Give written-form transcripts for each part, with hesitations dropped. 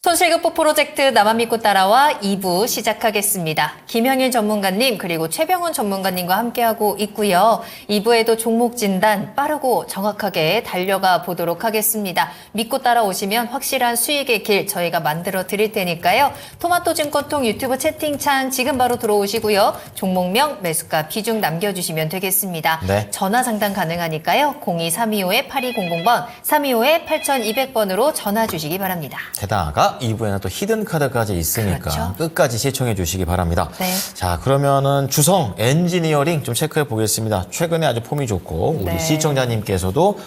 손실극복 프로젝트 나만 믿고 따라와 2부 시작하겠습니다. 김형일 전문가님 그리고 최병훈 전문가님과 함께하고 있고요. 2부에도 종목 진단 빠르고 정확하게 달려가 보도록 하겠습니다. 믿고 따라오시면 확실한 수익의 길 저희가 만들어 드릴 테니까요. 토마토 증권통 유튜브 채팅창 지금 바로 들어오시고요. 종목명, 매수가, 비중 남겨주시면 되겠습니다. 네. 전화 상담 가능하니까요. 02-325-8200번, 325-8200번으로 전화 주시기 바랍니다. 게다가 2부에는 또 히든 카드까지 있으니까 그렇죠. 끝까지 시청해 주시기 바랍니다. 네. 자, 그러면은 주성 엔지니어링 좀 체크해 보겠습니다. 최근에 아주 폼이 좋고 우리 네. 시청자님께서도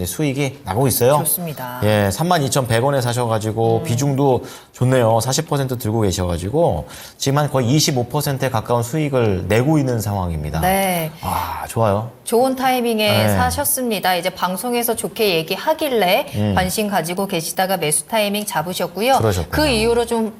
수익이 나고 있어요. 좋습니다. 예, 32,100원에 사셔가지고 비중도 좋네요. 40% 들고 계셔가지고 지금 한 거의 25%에 가까운 수익을 내고 있는 상황입니다. 네. 아, 좋아요. 좋은 타이밍에 네. 사셨습니다. 이제 방송에서 좋게 얘기하길래 관심 가지고 계시다가 매수 타이밍 잡으셨고요. 그러셨구나. 그 이후로 좀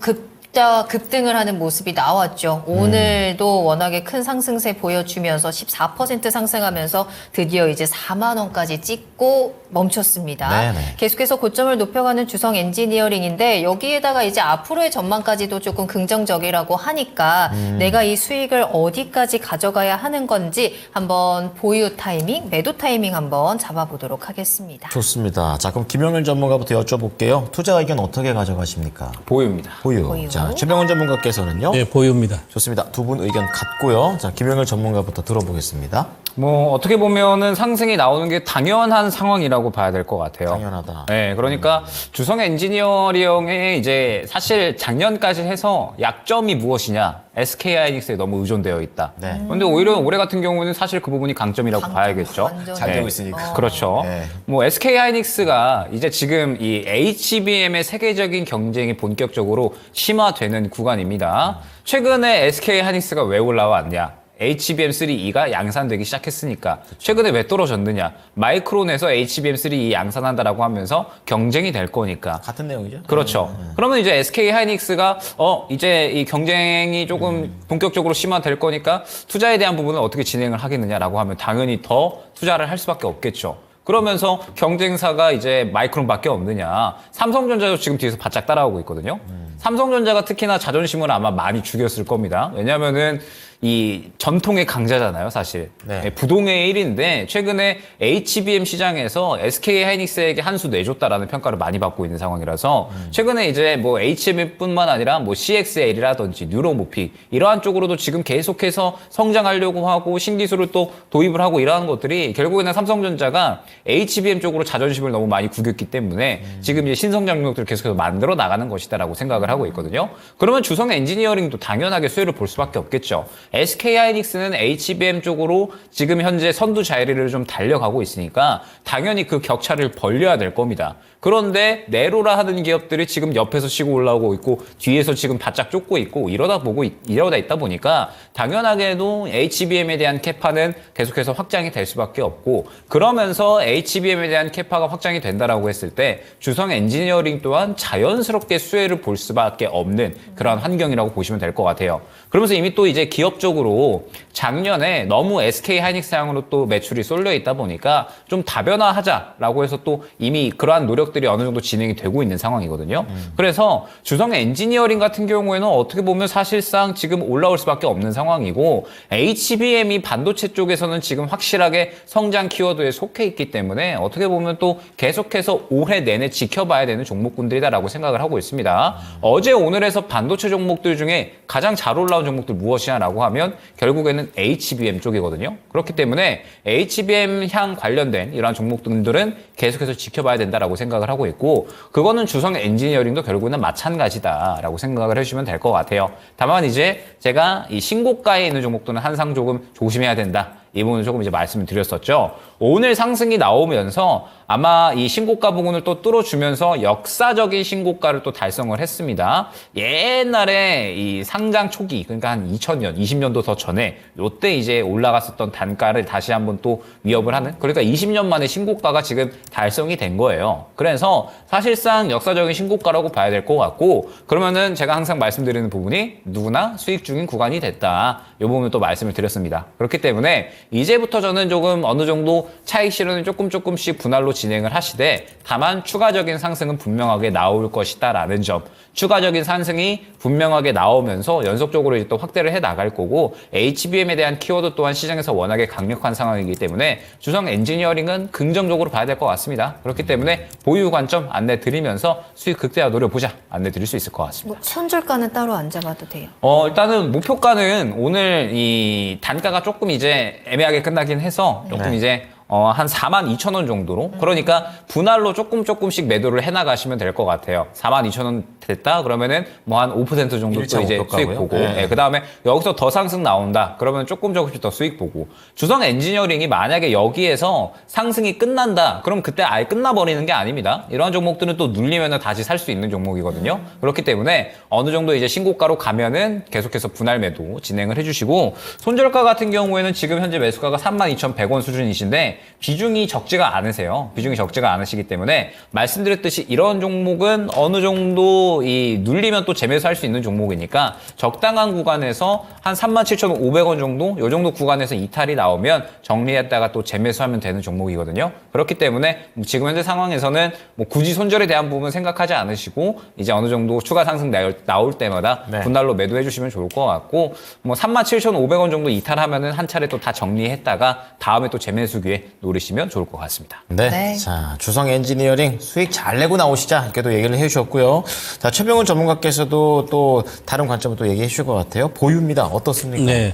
급등을 하는 모습이 나왔죠. 오늘도 워낙에 큰 상승세 보여주면서 14% 상승하면서 드디어 이제 4만 원까지 찍고 멈췄습니다. 네네. 계속해서 고점을 높여가는 주성 엔지니어링인데 여기에다가 이제 앞으로의 전망까지도 조금 긍정적이라고 하니까 내가 이 수익을 어디까지 가져가야 하는 건지 한번 보유 타이밍, 매도 타이밍 한번 잡아보도록 하겠습니다. 좋습니다. 자, 그럼 김영일 전문가부터 여쭤볼게요. 투자 의견 어떻게 가져가십니까? 보유입니다. 보유. 자, 최병훈 전문가께서는요? 네, 보유입니다. 좋습니다. 두 분 의견 같고요. 자, 김영일 전문가부터 들어보겠습니다. 뭐 어떻게 보면은 상승이 나오는 게 당연한 상황이라고 봐야 될 것 같아요. 당연하다. 네, 그러니까 주성 엔지니어링의 이제 사실 작년까지 해서 약점이 무엇이냐? SK 하이닉스에 너무 의존되어 있다. 네. 그런데 오히려 올해 같은 경우는 사실 그 부분이 강점이라고 강점, 봐야겠죠. 완전. 잘 되고 있으니까. 그렇죠. 네. 뭐 SK 하이닉스가 이제 지금 이 HBM의 세계적인 경쟁이 본격적으로 심화되는 구간입니다. 최근에 SK 하이닉스가 왜 올라왔냐? HBM3E가 양산되기 시작했으니까. 최근에 왜 떨어졌느냐? 마이크론에서 HBM3E 양산한다라고 하면서 경쟁이 될 거니까. 같은 내용이죠? 그렇죠. 그러면 이제 SK 하이닉스가 이제 이 경쟁이 조금 본격적으로 심화될 거니까 투자에 대한 부분은 어떻게 진행을 하겠느냐라고 하면 당연히 더 투자를 할 수밖에 없겠죠. 그러면서 경쟁사가 이제 마이크론밖에 없느냐. 삼성전자도 지금 뒤에서 바짝 따라오고 있거든요. 삼성전자가 특히나 자존심을 아마 많이 죽였을 겁니다. 왜냐면은 이 전통의 강자잖아요, 사실. 네. 부동의 1인데 최근에 HBM 시장에서 SK 하이닉스에게 한 수 내줬다라는 평가를 많이 받고 있는 상황이라서 최근에 이제 뭐 HBM뿐만 아니라 뭐 CXL이라든지 뉴로모픽 이러한 쪽으로도 지금 계속해서 성장하려고 하고 신기술을 또 도입을 하고 이러한 것들이 결국에는 삼성전자가 HBM 쪽으로 자존심을 너무 많이 구겼기 때문에 지금 이제 신성장 영역들을 계속해서 만들어 나가는 것이다라고 생각을 하고 있거든요. 그러면 주성 엔지니어링도 당연하게 수혜를 볼 수밖에 없겠죠. SK 하이닉스는 HBM 쪽으로 지금 현재 선두 자리를 좀 달려가고 있으니까 당연히 그 격차를 벌려야 될 겁니다. 그런데 네로라 하는 기업들이 지금 옆에서 치고 올라오고 있고 뒤에서 지금 바짝 쫓고 있고 이러다 있다 보니까 당연하게도 HBM에 대한 캐파는 계속해서 확장이 될 수밖에 없고 그러면서 HBM에 대한 캐파가 확장이 된다라고 했을 때 주성 엔지니어링 또한 자연스럽게 수혜를 볼 수밖에 없는 그런 환경이라고 보시면 될 것 같아요. 그러면서 이미 또 이제 기업적으로 작년에 너무 SK 하이닉스 향으로 또 매출이 쏠려 있다 보니까 좀 다변화하자라고 해서 또 이미 그러한 노력들이 어느 정도 진행이 되고 있는 상황이거든요. 그래서 주성 엔지니어링 같은 경우에는 어떻게 보면 사실상 지금 올라올 수밖에 없는 상황이고 HBM이 반도체 쪽에서는 지금 확실하게 성장 키워드에 속해 있기 때문에 어떻게 보면 또 계속해서 올해 내내 지켜봐야 되는 종목군들이다라고 생각을 하고 있습니다. 어제 오늘에서 반도체 종목들 중에 가장 잘 올라온 종목들 무엇이냐라고 하면 결국에는 HBM 쪽이거든요. 그렇기 때문에 HBM 향 관련된 이러한 종목들은 계속해서 지켜봐야 된다라고 생각을 하고 있고 그거는 주성 엔지니어링도 결국에는 마찬가지다라고 생각을 해주시면 될 것 같아요. 다만 이제 제가 이 신고가에 있는 종목들은 항상 조금 조심해야 된다. 이 부분을 조금 이제 말씀을 드렸었죠. 오늘 상승이 나오면서 아마 이 신고가 부분을 또 뚫어주면서 역사적인 신고가를 또 달성을 했습니다. 옛날에 이 상장 초기, 그러니까 한 2000년, 20년도 더 전에 요때 이제 올라갔었던 단가를 다시 한번 또 위협을 하는, 그러니까 20년 만에 신고가가 지금 달성이 된 거예요. 그래서 사실상 역사적인 신고가라고 봐야 될 것 같고, 그러면은 제가 항상 말씀드리는 부분이 누구나 수익 중인 구간이 됐다. 이 부분을 또 말씀을 드렸습니다. 그렇기 때문에 이제부터 저는 조금 어느 정도 차익 실현을 조금씩 분할로 진행을 하시되 다만 추가적인 상승은 분명하게 나올 것이다라는 점. 추가적인 상승이 분명하게 나오면서 연속적으로 이제 또 확대를 해 나갈 거고 HBM에 대한 키워드 또한 시장에서 워낙에 강력한 상황이기 때문에 주성 엔지니어링은 긍정적으로 봐야 될 것 같습니다. 그렇기 때문에 보유 관점 안내 드리면서 수익 극대화 노려보자 안내 드릴 수 있을 것 같습니다. 뭐 손절가는 따로 안 잡아도 돼요. 일단은 목표가는 오늘 이 단가가 조금 이제 애매하게 끝나긴 해서 조금 네. 이제 한 42,000원 정도로 그러니까 분할로 조금씩 매도를 해나가시면 될 것 같아요. 42,000원 됐다 그러면은 뭐 한 5% 정도 또 1차 이제 목표가고요. 수익 보고 네. 그 다음에 여기서 더 상승 나온다 그러면 조금씩 더 수익 보고 주성 엔지니어링이 만약에 여기에서 상승이 끝난다 그럼 그때 아예 끝나버리는 게 아닙니다. 이러한 종목들은 또 눌리면은 다시 살 수 있는 종목이거든요. 그렇기 때문에 어느 정도 이제 신고가로 가면은 계속해서 분할 매도 진행을 해주시고 손절가 같은 경우에는 지금 현재 매수가가 32,100원 수준이신데 비중이 적지가 않으세요. 비중이 적지가 않으시기 때문에 말씀드렸듯이 이런 종목은 어느 정도 이 눌리면 또 재매수할 수 있는 종목이니까 적당한 구간에서 한 37,500원 정도 이 정도 구간에서 이탈이 나오면 정리했다가 또 재매수하면 되는 종목이거든요. 그렇기 때문에 지금 현재 상황에서는 뭐 굳이 손절에 대한 부분 생각하지 않으시고 이제 어느 정도 추가 상승 나올 때마다 네. 분할로 매도해 주시면 좋을 것 같고 뭐 37,500원 정도 이탈하면은 한 차례 또 다 정리했다가 다음에 또 재매수 기회 노리시면 좋을 것 같습니다. 네. 네. 자, 주성 엔지니어링 수익 잘 내고 나오시자. 이렇게도 얘기를 해 주셨고요. 자, 최병훈 전문가께서도 또 다른 관점을 또 얘기해 주실 것 같아요. 보유입니다. 어떻습니까? 네.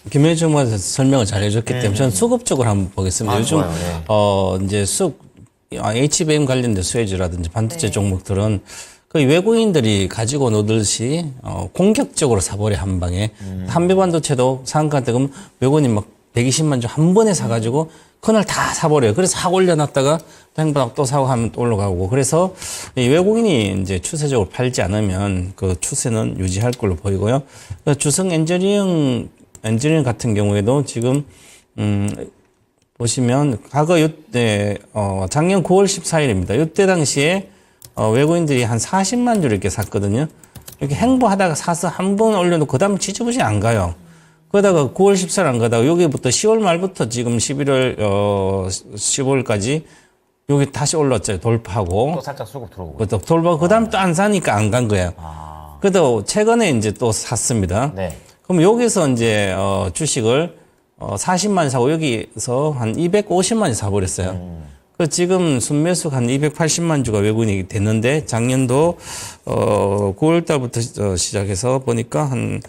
김혜주 전문가께서 설명을 잘 해줬기 때문에 저는 수급 쪽으로 한번 보겠습니다. 요즘, 좋아요. 네. 이제 HBM 관련된 수혜주라든지 반도체 종목들은 그 외국인들이 가지고 노듯이 공격적으로 사버려 한 방에 한미반도체도 상한가 때 그럼 외국인이 막 120만 주 한 번에 사가지고 그날 다 사버려요. 그래서 확 올려놨다가 또 행보하고 또 사고 하면 또 올라가고 그래서 이 외국인이 이제 추세적으로 팔지 않으면 그 추세는 유지할 걸로 보이고요. 주성 엔지니어링 같은 경우에도 지금 보시면 과거 이때 작년 9월 14일입니다. 이때 당시에 외국인들이 한 40만 주 이렇게 샀거든요. 이렇게 행보하다가 사서 한 번 올려놓고 그다음 지지부시 안 가요. 그러다가 9월 14일 안 가다가 여기부터 10월 말부터 지금 11월 15일까지 여기 다시 올랐죠. 돌파하고 또 살짝 수급 들어오고. 또 돌파하고 그다음 또 안 사니까 안 간 거예요. 그래도 최근에 이제 또 샀습니다. 네. 그럼 여기서 이제 주식을 40만 사고 여기서 한 250만이 사버렸어요. 그 지금 순매수가 한 280만 주가 외국인이 됐는데 작년도 9월 달부터 시작해서 보니까 한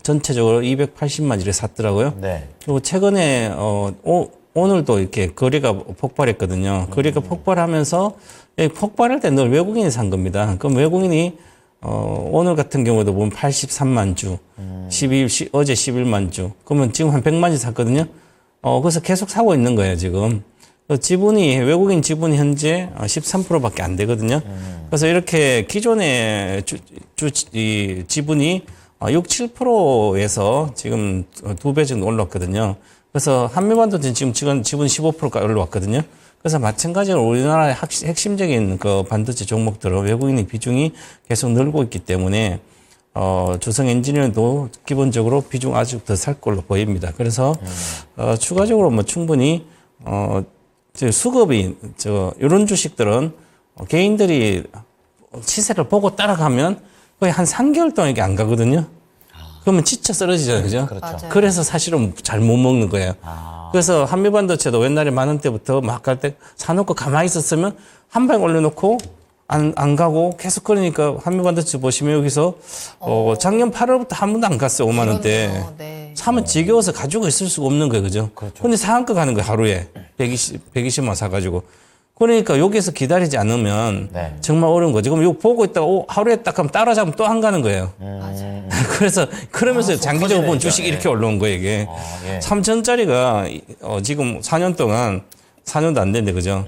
전체적으로 280만 주를 샀더라고요. 네. 그리고 최근에 오늘도 이렇게 거래가 폭발했거든요. 거래가 폭발하면서 폭발할 때 늘 외국인이 산 겁니다. 그럼 외국인이 오늘 같은 경우도 보면 83만 주, 어제 11만 주. 그러면 지금 한 100만 주 샀거든요. 그래서 계속 사고 있는 거예요, 지금. 외국인 지분이 현재 13%밖에 안 되거든요. 그래서 이렇게 기존의 이 지분이 6, 7%에서 지금 2배 정도 올랐거든요. 그래서 한미반도체 지분 15%까지 올라왔거든요. 그래서 마찬가지로 우리나라의 핵심적인 그 반도체 종목들은 외국인의 비중이 계속 늘고 있기 때문에 주성 엔지니어도 기본적으로 비중 아직 더 살 걸로 보입니다. 그래서 추가적으로 뭐 충분히 수급이 이런 주식들은 개인들이 시세를 보고 따라가면 거의 한 3개월 동안 이게 안 가거든요. 그러면 지쳐 쓰러지잖아요, 그죠? 그렇죠. 맞아요. 그래서 사실은 잘 못 먹는 거예요. 그래서 한미반도체도 옛날에 많은 때부터 막 갈 때 사놓고 가만히 있었으면 한 방 올려놓고 안 가고 계속 그러니까 한미반도체 보시면 여기서 작년 8월부터 한 번도 안 갔어요, 5만 원대. 그렇네요. 네. 사면 지겨워서 가지고 있을 수가 없는 거예요, 그죠? 근데 상한가 가는 거예요, 하루에. 120만 사가지고. 그러니까 여기서 기다리지 않으면 네. 정말 어려운 거죠. 그럼 이거 보고 있다가 하루에 딱 하면 따라잡으면 또 안 가는 거예요. 그래서 그러면서 장기적으로 보면 주식이 이렇게 올라온 거예요, 이게. 예. 3천짜리가 지금 4년 동안 4년도 안 됐는데 그죠?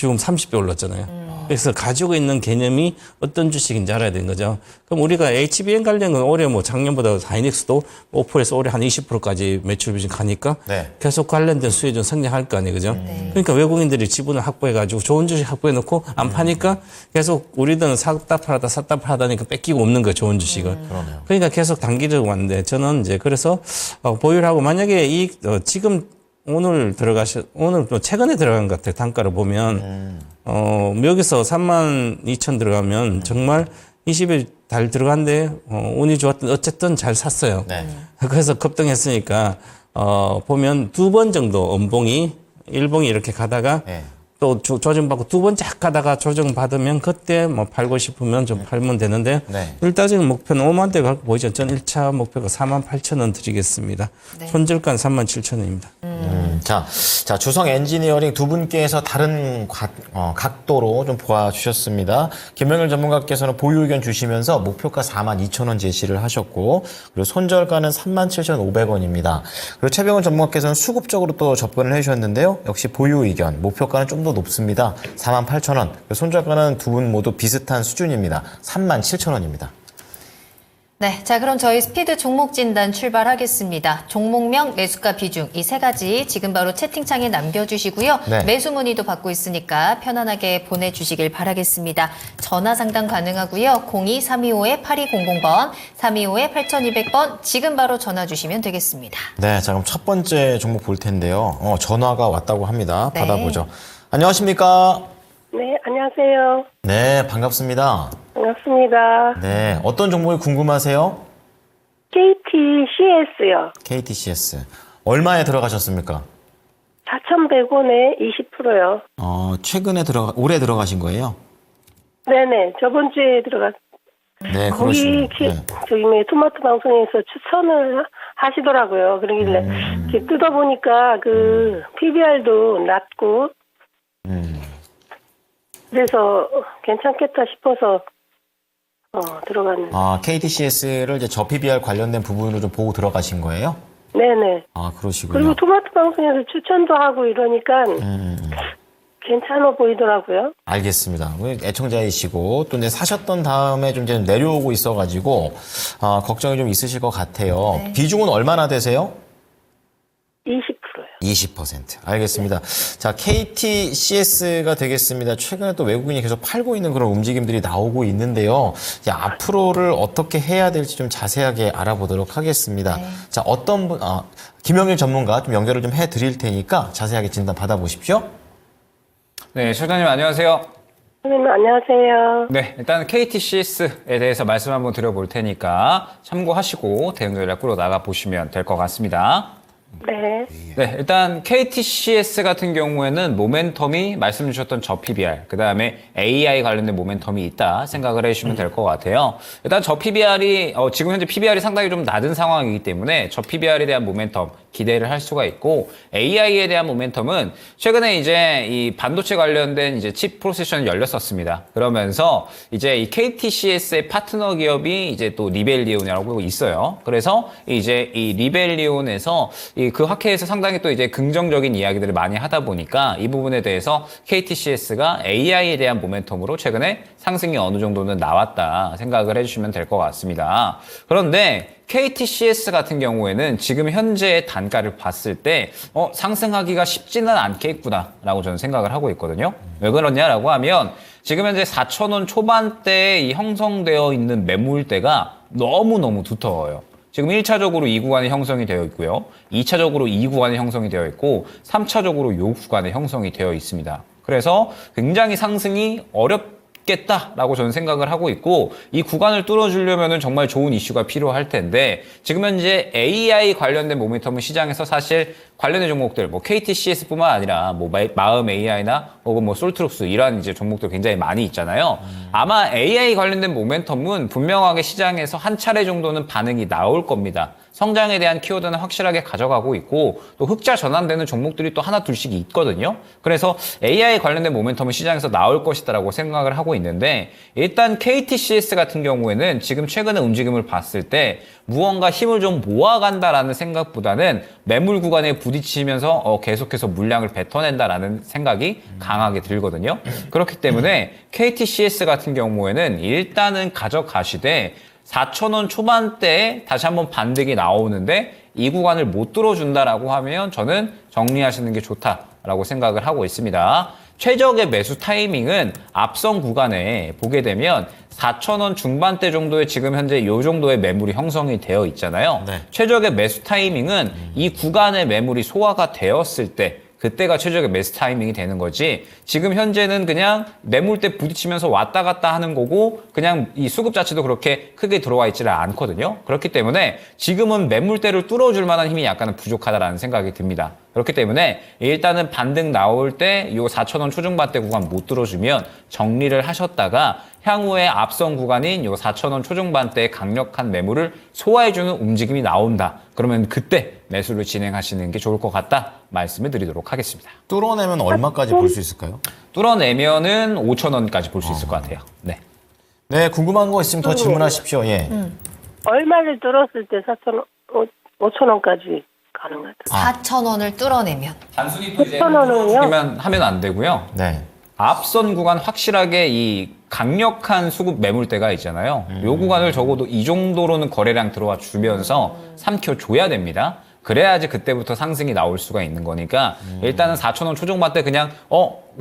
지금 30배 올랐잖아요. 그래서 가지고 있는 개념이 어떤 주식인지 알아야 되는 거죠. 그럼 우리가 HBM 관련 건 올해 뭐 작년보다 하이닉스도 5%에서 올해 한 20%까지 매출 비중 가니까 네. 계속 관련된 수혜 좀 성장할 거 아니에요. 그죠? 그러니까 외국인들이 지분을 확보해가지고 좋은 주식 확보해 놓고 안 파니까 계속 우리들은 샀다 팔아다니까 뺏기고 없는 거예요. 좋은 주식을. 그러니까 계속 단기적으로 왔는데 저는 이제 그래서 보유를 하고 만약에 지금 오늘 또 최근에 들어간 것 같아요. 단가를 보면. 여기서 32,000 들어가면 정말 20일 달 들어간데, 운이 좋았던, 어쨌든 잘 샀어요. 네. 그래서 급등했으니까, 보면 두 번 정도 일봉이 이렇게 가다가, 네. 또 조정받고 두 번 쫙 가다가 조정받으면 그때 뭐 팔고 싶으면 좀 팔면 되는데 네. 일단적인 목표는 5만 대 갖고 보이죠. 저는 1차 목표가 48,000원 드리겠습니다. 손절가는 37,000원입니다. 자, 주성 엔지니어링 두 분께서 다른 각도로 좀 보아주셨습니다. 김명일 전문가께서는 보유 의견 주시면서 목표가 42,000원 제시를 하셨고, 그리고 손절가는 37,500원입니다. 그리고 최병훈 전문가께서는 수급적으로 또 접근을 해주셨는데요. 역시 보유 의견, 목표가는 좀 더 높습니다. 48,000원. 손절가는 두 분 모두 비슷한 수준입니다. 37,000원입니다. 네, 자 그럼 저희 스피드 종목 진단 출발하겠습니다. 종목명, 매수가 비중 이 세 가지 지금 바로 채팅창에 남겨주시고요. 네. 매수 문의도 받고 있으니까 편안하게 보내주시길 바라겠습니다. 전화 상담 가능하고요. 02-325-8200번, 325-8200번 지금 바로 전화 주시면 되겠습니다. 네, 자 그럼 첫 번째 종목 볼 텐데요. 전화가 왔다고 합니다. 네. 받아보죠. 안녕하십니까? 네, 안녕하세요. 네, 반갑습니다. 반갑습니다. 네, 어떤 종목이 궁금하세요? KTCS요. KTCS. 얼마에 들어가셨습니까? 4,100원에 20%요. 최근에 올해 들어가신 거예요? 네네, 저번 주에 들어갔. 네, 거기 그러시군요. 저기 토마토 방송에서 추천을 하시더라고요. 그러길래 이렇게 뜯어보니까 그 PBR도 낮고 그래서 괜찮겠다 싶어서 들어갔는데. KTCS를 이제 저 PBR 관련된 부분으로 좀 보고 들어가신 거예요? 네네. 그러시군요. 그리고 토마토 방송에서 추천도 하고 이러니까 괜찮아 보이더라고요. 알겠습니다. 애청자이시고 또 이제 사셨던 다음에 좀 이제 내려오고 있어가지고 걱정이 좀 있으실 것 같아요. 네. 비중은 얼마나 되세요? 20%요. 20%. 알겠습니다. 자, KTCS가 되겠습니다. 최근에 또 외국인이 계속 팔고 있는 그런 움직임들이 나오고 있는데요. 이제 앞으로를 어떻게 해야 될지 좀 자세하게 알아보도록 하겠습니다. 네. 자, 어떤 분, 김영일 전문가 좀 연결을 좀 해드릴 테니까 자세하게 진단 받아보십시오. 네, 실장님 안녕하세요. 선생님 안녕하세요. 네, 일단 KTCS에 대해서 말씀 한번 드려볼 테니까 참고하시고 대응 전략 끌어나가 보시면 될 것 같습니다. 네. 네, 일단 KTCS 같은 경우에는 모멘텀이 말씀 주셨던 저 PBR, 그 다음에 AI 관련된 모멘텀이 있다 생각을 해주시면 될 것 같아요. 일단 저 PBR이, 지금 현재 PBR이 상당히 좀 낮은 상황이기 때문에 저 PBR에 대한 모멘텀 기대를 할 수가 있고, AI에 대한 모멘텀은 최근에 이제 이 반도체 관련된 이제 칩 프로세션이 열렸었습니다. 그러면서 이제 이 KTCS의 파트너 기업이 이제 또 리벨리온이라고 있어요. 그래서 이제 이 리벨리온에서 그 학회에서 상당히 또 이제 긍정적인 이야기들을 많이 하다 보니까 이 부분에 대해서 KTCS가 AI에 대한 모멘텀으로 최근에 상승이 어느 정도는 나왔다 생각을 해주시면 될 것 같습니다. 그런데 KTCS 같은 경우에는 지금 현재의 단가를 봤을 때 상승하기가 쉽지는 않겠구나라고 저는 생각을 하고 있거든요. 왜 그러냐라고 하면 지금 현재 4,000원 초반대에 이 형성되어 있는 매물대가 너무너무 두터워요. 지금 1차적으로 이 구간에 형성이 되어 있고요. 2차적으로 이 구간에 형성이 되어 있고 3차적으로 이 구간에 형성이 되어 있습니다. 그래서 굉장히 상승이 어렵겠다라고 저는 생각을 하고 있고, 이 구간을 뚫어주려면 정말 좋은 이슈가 필요할 텐데, 지금 현재 AI 관련된 모멘텀은 시장에서 사실 관련된 종목들, 뭐 KTCS뿐만 아니라 뭐 마음 AI나 혹은 뭐 솔트룩스 이러한 이제 종목들 굉장히 많이 있잖아요. 아마 AI 관련된 모멘텀은 분명하게 시장에서 한 차례 정도는 반응이 나올 겁니다. 성장에 대한 키워드는 확실하게 가져가고 있고, 또 흑자 전환되는 종목들이 또 하나 둘씩 있거든요. 그래서 AI 관련된 모멘텀은 시장에서 나올 것이다라고 생각을 하고 있는데, 일단 KTCS 같은 경우에는 지금 최근의 움직임을 봤을 때 무언가 힘을 좀 모아간다라는 생각보다는 매물 구간에 부딪히면서 계속해서 물량을 뱉어낸다라는 생각이 강하게 들거든요. 그렇기 때문에 KTCS 같은 경우에는 일단은 가져가시되 4,000원 초반대에 다시 한번 반등이 나오는데 이 구간을 못 뚫어준다라고 하면 저는 정리하시는 게 좋다라고 생각을 하고 있습니다. 최적의 매수 타이밍은 앞선 구간에 보게 되면 4,000원 중반대 정도에 지금 현재 이 정도의 매물이 형성이 되어 있잖아요. 네. 최적의 매수 타이밍은 이 구간의 매물이 소화가 되었을 때 그때가 최적의 매수 타이밍이 되는 거지 지금 현재는 그냥 매물대 부딪히면서 왔다 갔다 하는 거고 그냥 이 수급 자체도 그렇게 크게 들어와 있지를 않거든요. 그렇기 때문에 지금은 매물대를 뚫어줄 만한 힘이 약간은 부족하다라는 생각이 듭니다. 그렇기 때문에 일단은 반등 나올 때 이 4,000원 초중반대 구간 못 뚫어주면 정리를 하셨다가 향후에 앞선 구간인 이 4,000원 초중반대의 강력한 매물을 소화해주는 움직임이 나온다. 그러면 그때 매수를 진행하시는 게 좋을 것 같다 말씀을 드리도록 하겠습니다. 뚫어내면 얼마까지 볼 수 있을까요? 뚫어내면은 5,000원까지 볼 수 있을 것 같아요. 네. 네, 궁금한 거 있으면 더 질문하십시오. 예. 얼마를 들었을 때 5,000원까지 가능하다. 4,000원을 뚫어내면. 단순히 또 이제 4,000원은요? 하면 안 되고요. 네. 앞선 구간 확실하게 이 강력한 수급 매물대가 있잖아요. 요 구간을 적어도 이 정도로는 거래량 들어와 주면서 삼켜줘야 됩니다. 그래야지 그때부터 상승이 나올 수가 있는 거니까 일단은 4,000원 초중반대 그냥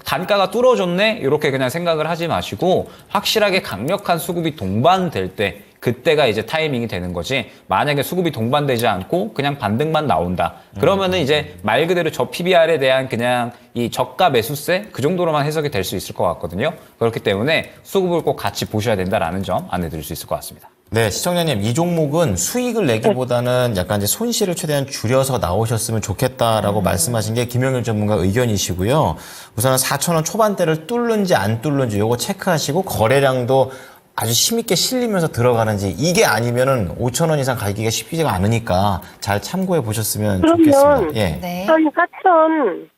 단가가 뚫어줬네 이렇게 그냥 생각을 하지 마시고 확실하게 강력한 수급이 동반될 때 그때가 이제 타이밍이 되는 거지 만약에 수급이 동반되지 않고 그냥 반등만 나온다 그러면은 이제 말 그대로 저 PBR에 대한 그냥 이 저가 매수세 그 정도로만 해석이 될 수 있을 것 같거든요. 그렇기 때문에 수급을 꼭 같이 보셔야 된다라는 점 안내드릴 수 있을 것 같습니다. 네, 시청자님, 이 종목은 수익을 내기보다는 약간 이제 손실을 최대한 줄여서 나오셨으면 좋겠다라고 말씀하신 게 김영일 전문가 의견이시고요. 우선은 4,000원 초반대를 뚫는지 안 뚫는지 요거 체크하시고 거래량도 아주 힘있게 실리면서 들어가는지 이게 아니면은 5,000원 이상 가기가 쉽지가 않으니까 잘 참고해 보셨으면 그러면 좋겠습니다. 예. 네. 한 4,000,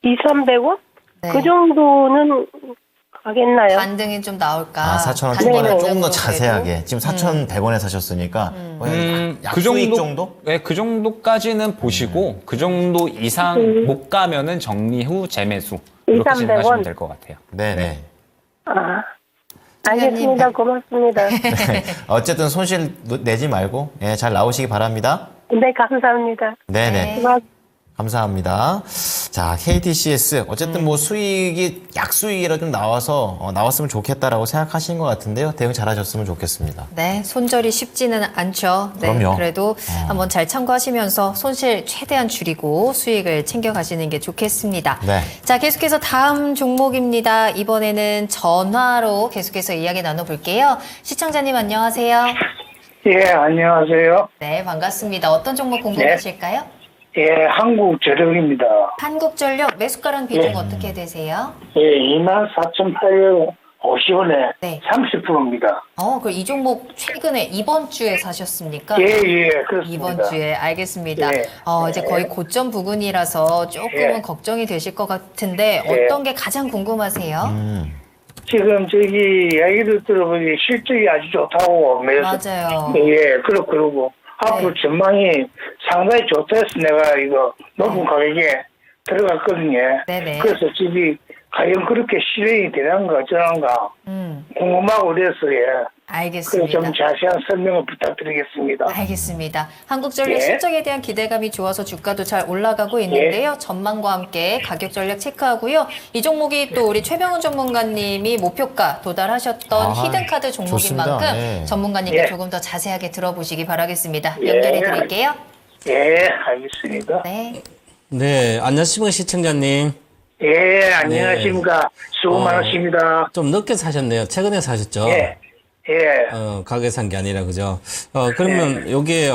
2,300원? 네. 그 정도는 가겠나요? 반등이 좀 나올까? 아, 4,000원 반등이 초반에 조금 더 나오려고 자세하게. 지금 4,100원에 사셨으니까 약 그 수익 정도? 네, 그 정도까지는 보시고 그 정도 이상 못 가면은 정리 후 재매수 이렇게 2,300원? 진행하시면 될 것 같아요. 네네. 아, 알겠습니다. 고맙습니다. 네. 어쨌든 손실 내지 말고 예, 잘 나오시기 바랍니다. 네, 감사합니다. 네네. 감사합니다. 자, KTCS 어쨌든 뭐 수익이 약수익이라 좀 나왔으면 좋겠다라고 생각하시는 것 같은데요. 대응 잘하셨으면 좋겠습니다. 네, 손절이 쉽지는 않죠. 네, 그럼요. 그래도 한번 잘 참고하시면서 손실 최대한 줄이고 수익을 챙겨가시는 게 좋겠습니다. 네. 자, 계속해서 다음 종목입니다. 이번에는 전화로 계속해서 이야기 나눠볼게요. 시청자님 안녕하세요. 예, 안녕하세요. 네, 반갑습니다. 어떤 종목 궁금하실까요? 예, 한국전력입니다. 한국전력 매수가랑 비중 예. 어떻게 되세요? 예, 24,850원에 네. 30%입니다. 그럼 이 종목 최근에 이번 주에 사셨습니까? 예, 예, 그렇습니다. 이번 주에 알겠습니다. 예. 이제 거의 고점 부근이라서 조금은 예. 걱정이 되실 것 같은데 예. 어떤 게 가장 궁금하세요? 지금 저기 이야기를 들어보니 실적이 아주 좋다고 맞아요. 예, 그러고 앞으로 전망이 상당히 좋다 해서 내가 이거 높은 가격에 들어갔거든요. 네네. 그래서 집이 과연 그렇게 실행이 되는가 어쩌는가 궁금하고 그래서 그래서 알겠습니다. 좀 자세한 설명을 부탁드리겠습니다. 알겠습니다. 한국전력 예. 실적에 대한 기대감이 좋아서 주가도 잘 올라가고 있는데요. 전망과 함께 가격 전략 체크하고요. 이 종목이 또 우리 최병훈 전문가님이 목표가 도달하셨던 아, 히든카드 종목인 좋습니다. 만큼 네. 전문가님께 예. 조금 더 자세하게 들어보시기 바라겠습니다. 예. 연결해 드릴게요. 예, 알겠습니다. 네. 네, 안녕하십니까 시청자님. 예, 안녕하십니까. 수고 많으십니다. 좀 늦게 사셨네요. 최근에 사셨죠? 예, 예, 가게 산 게 아니라 그죠? 그러면 요게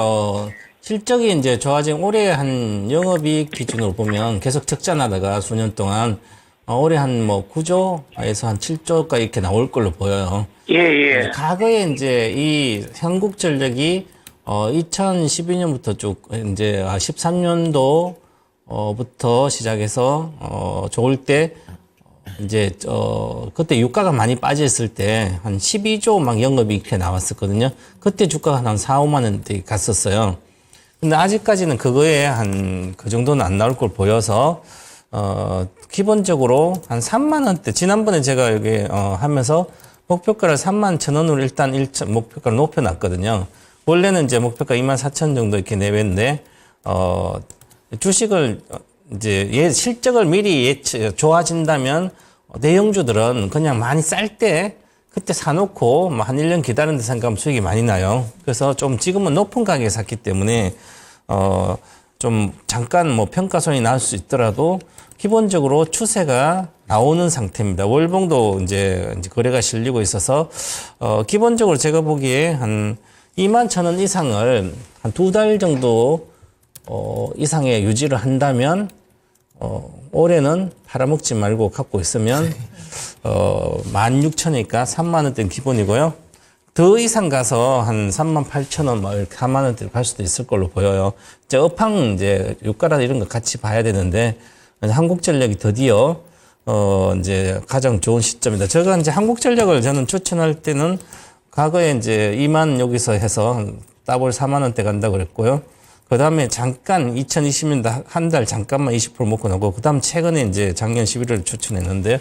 실적이 이제 좋아진 올해 한 영업이익 기준으로 보면 계속 적자나다가 수년 동안 올해 한 뭐 9조에서 한 7조가 이렇게 나올 걸로 보여요. 예, 예. 과거에 이제 이 한국전력이 2012년부터 쭉 이제 13년도 부터 시작해서 좋을 때 이제 그때 유가가 많이 빠졌을 때 한 12조 막 영업이 이렇게 나왔었거든요. 그때 주가가 한 4, 5만 원대 갔었어요. 근데 아직까지는 그거에 한 그 정도는 안 나올 걸 보여서 기본적으로 한 3만 원대, 지난번에 제가 여기 하면서 목표가를 3만 1,000원으로 일단 목표가를 높여놨거든요. 원래는 이제 목표가 2만 4천 정도 이렇게 내외인데 주식을 이제 실적을 미리 좋아진다면 내용주들은 그냥 많이 쌀 때 그때 사놓고 뭐 한 1년 기다리는 데 생각하면 수익이 많이 나요. 그래서 좀 지금은 높은 가격에 샀기 때문에 좀 잠깐 뭐 평가손이 나올 수 있더라도 기본적으로 추세가 나오는 상태입니다. 월봉도 이제 거래가 실리고 있어서 기본적으로 제가 보기에 한 2만 1,000원 이상을 한 2달 정도 이상의 유지를 한다면 올해는 팔아먹지 말고 갖고 있으면 16,000원이니까 3만 원대는 기본이고요. 더 이상 가서 한 38,000원, 뭐 4만 원대로 갈 수도 있을 걸로 보여요. 이제 업황 이제 유가라 이런 거 같이 봐야 되는데 한국전력이 드디어 이제 가장 좋은 시점이다. 제가 이제 한국전력을 저는 추천할 때는 과거에 이제 2만 여기서 해서 더블 4만 원대 간다고 그랬고요. 그 다음에 잠깐 2020년도 한 달 잠깐만 20% 먹고 나고, 그 다음 최근에 이제 작년 11월 추천했는데,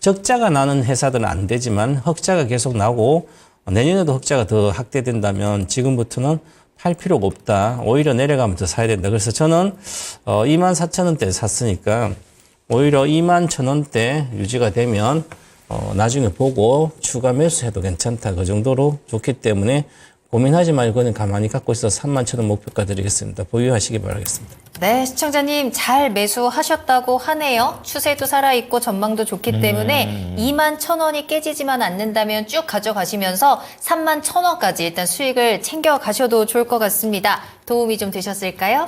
적자가 나는 회사들은 안 되지만 흑자가 계속 나고 내년에도 흑자가 더 확대된다면 지금부터는 팔 필요가 없다. 오히려 내려가면 더 사야 된다. 그래서 저는 24,000원대 샀으니까 오히려 21,000원대 유지가 되면 나중에 보고 추가 매수해도 괜찮다. 그 정도로 좋기 때문에 고민하지 말고 그냥 가만히 갖고 있어서 31,000원 목표가 드리겠습니다. 보유하시기 바라겠습니다. 네, 시청자님 잘 매수하셨다고 하네요. 추세도 살아있고 전망도 좋기 때문에 21,000원이 깨지지만 않는다면 쭉 가져가시면서 31,000원까지 일단 수익을 챙겨가셔도 좋을 것 같습니다. 도움이 좀 되셨을까요?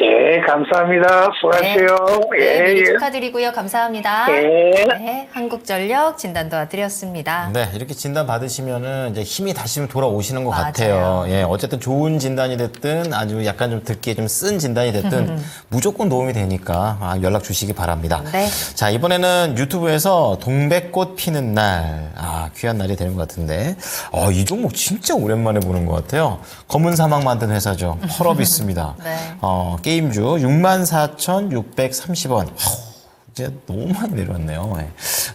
예, 감사합니다. 수고하세요. 네, 미리 예. 축하드리고요. 감사합니다. 예. 네, 한국전력 진단 도와드렸습니다. 네, 이렇게 진단 받으시면은 이제 힘이 다시 좀 돌아오시는 것 맞아요. 같아요. 예, 어쨌든 좋은 진단이 됐든 아주 약간 좀 듣기에 좀 쓴 진단이 됐든 무조건 도움이 되니까 연락 주시기 바랍니다. 네. 자, 이번에는 유튜브에서 동백꽃 피는 날. 귀한 날이 되는 것 같은데. 이 종목 진짜 오랜만에 보는 것 같아요. 검은 사막 만든 회사죠. 펄어비스입니다. 네. 게임주 64,630원. 이제 너무 많이 내려왔네요. 예.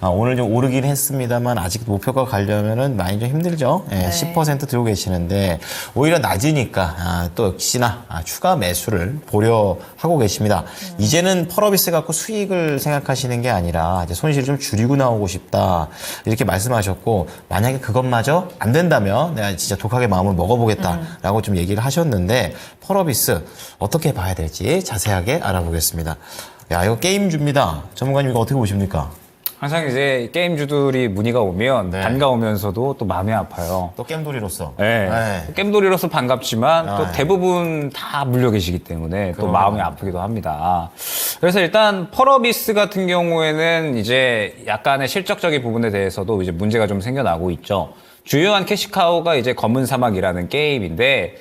오늘 좀 오르긴 했습니다만 아직 목표가 가려면은 많이 좀 힘들죠. 예, 네. 10% 들고 계시는데 오히려 낮으니까 또 역시나 추가 매수를 보려 하고 계십니다. 이제는 펄어비스 갖고 수익을 생각하시는 게 아니라 이제 손실을 좀 줄이고 나오고 싶다 이렇게 말씀하셨고, 만약에 그것마저 안 된다면 내가 진짜 독하게 마음을 먹어보겠다라고 좀 얘기를 하셨는데, 펄어비스 어떻게 봐야 될지 자세하게 알아보겠습니다. 야, 이거 게임주입니다. 전문가님 이거 어떻게 보십니까? 항상 이제 게임주들이 문의가 오면 네. 반가우면서도 또 마음이 아파요. 또 겜돌이로서. 네. 네. 겜돌이로서 반갑지만 또 네. 대부분 다 물려 계시기 때문에 또 그럼요. 마음이 아프기도 합니다. 그래서 일단 펄어비스 같은 경우에는 이제 약간의 실적적인 부분에 대해서도 이제 문제가 좀 생겨나고 있죠. 주요한 캐시카우가 이제 검은 사막이라는 게임인데,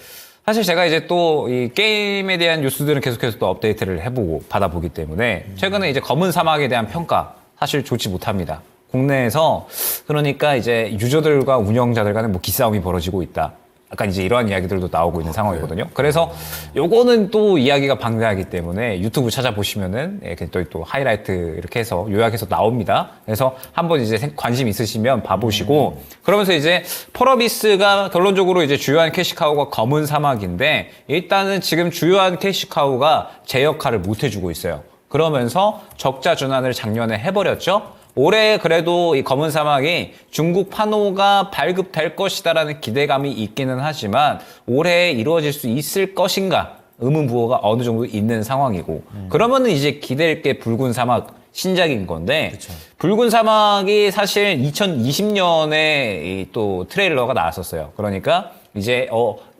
사실 제가 이제 또 이 게임에 대한 뉴스들은 계속해서 또 업데이트를 해보고 받아보기 때문에 최근에 이제 검은 사막에 대한 평가 사실 좋지 못합니다. 국내에서. 그러니까 이제 유저들과 운영자들 간에 뭐 기싸움이 벌어지고 있다. 약간 이제 이러한 이야기들도 나오고 있는 상황이거든요. 그래서 요거는 또 이야기가 방대하기 때문에 유튜브 찾아보시면은 이렇게 또 하이라이트 이렇게 해서 요약해서 나옵니다. 그래서 한번 이제 관심 있으시면 봐보시고, 그러면서 이제 펄어비스가 결론적으로 이제 주요한 캐시카우가 검은 사막인데, 일단은 지금 주요한 캐시카우가 제 역할을 못 해주고 있어요. 그러면서 적자 전환을 작년에 해버렸죠. 올해 그래도 이 검은 사막이 중국 판호가 발급될 것이다라는 기대감이 있기는 하지만 올해 이루어질 수 있을 것인가 의문부호가 어느 정도 있는 상황이고, 그러면은 이제 기댈 게 붉은 사막 신작인 건데, 그쵸. 붉은 사막이 사실 2020년에 또 트레일러가 나왔었어요. 그러니까 이제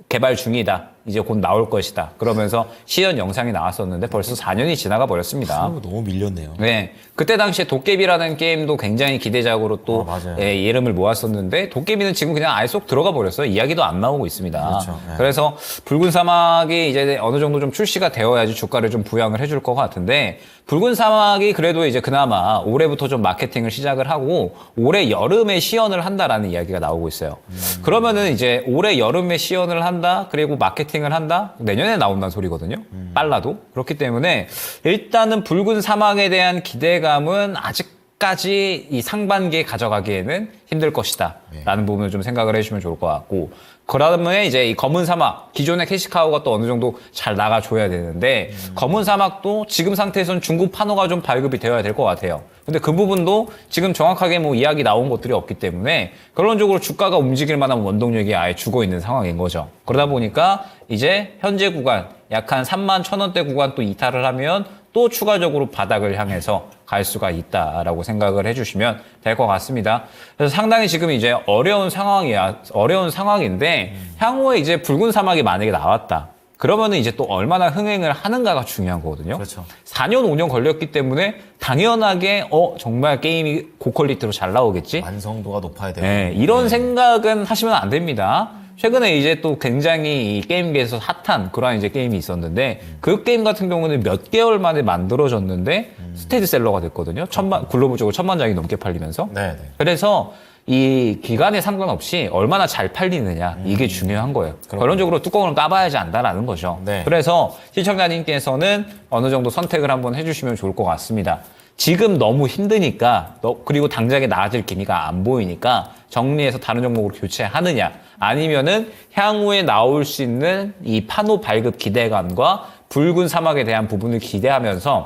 개발 중이다. 이제 곧 나올 것이다. 그러면서 시연 영상이 나왔었는데 벌써 4년이 지나가 버렸습니다. 너무 밀렸네요. 네. 그때 당시에 도깨비라는 게임도 굉장히 기대작으로 또 맞아요. 예, 이름을 모았었는데 도깨비는 지금 그냥 아예 쏙 들어가 버렸어요. 이야기도 안 나오고 있습니다. 그렇죠. 네. 그래서 붉은 사막이 이제 어느 정도 좀 출시가 되어야지 주가를 좀 부양을 해줄 것 같은데 붉은 사막이 그래도 이제 그나마 올해부터 좀 마케팅을 시작을 하고 올해 여름에 시연을 한다라는 이야기가 나오고 있어요. 그러면은 이제 올해 여름에 시연을 한다, 그리고 마케팅을 한다, 내년에 나온다는 소리거든요. 빨라도. 그렇기 때문에 일단은 붉은 사막에 대한 기대감은 아직까지 이 상반기에 가져가기에는 힘들 것이다. 라는 부분을 좀 생각을 해주시면 좋을 것 같고. 그다음에 이제 이 검은 사막, 기존의 캐시카우가 또 어느 정도 잘 나가줘야 되는데, 검은 사막도 지금 상태에서는 중국 판호가 좀 발급이 되어야 될 것 같아요. 근데 그 부분도 지금 정확하게 뭐 이야기 나온 것들이 없기 때문에 결론적으로 주가가 움직일 만한 원동력이 아예 죽어 있는 상황인 거죠. 그러다 보니까 이제 현재 구간, 약 한 31,000원대 구간 또 이탈을 하면 또 추가적으로 바닥을 향해서 갈 수가 있다라고 생각을 해주시면 될 것 같습니다. 그래서 상당히 지금 이제 어려운 상황인데 향후에 이제 붉은 사막이 만약에 나왔다. 그러면은 이제 또 얼마나 흥행을 하는가가 중요한 거거든요. 그렇죠. 4년, 5년 걸렸기 때문에 당연하게 정말 게임이 고퀄리티로 잘 나오겠지? 완성도가 높아야 되고. 네, 이런 생각은 하시면 안 됩니다. 최근에 이제 또 굉장히 이 게임계에서 핫한 그런 이제 게임이 있었는데 그 게임 같은 경우는 몇 개월 만에 만들어졌는데 스테디셀러가 됐거든요. 글로벌적으로 1000만 장이 넘게 팔리면서. 네. 그래서 이 기간에 상관없이 얼마나 잘 팔리느냐 이게 중요한 거예요. 결론적으로 뚜껑을 까봐야지 안다라는 거죠. 네. 그래서 시청자님께서는 어느 정도 선택을 한번 해주시면 좋을 것 같습니다. 지금 너무 힘드니까 그리고 당장에 나아질 기미가 안 보이니까 정리해서 다른 종목으로 교체하느냐 아니면은 향후에 나올 수 있는 이 판호 발급 기대감과 붉은 사막에 대한 부분을 기대하면서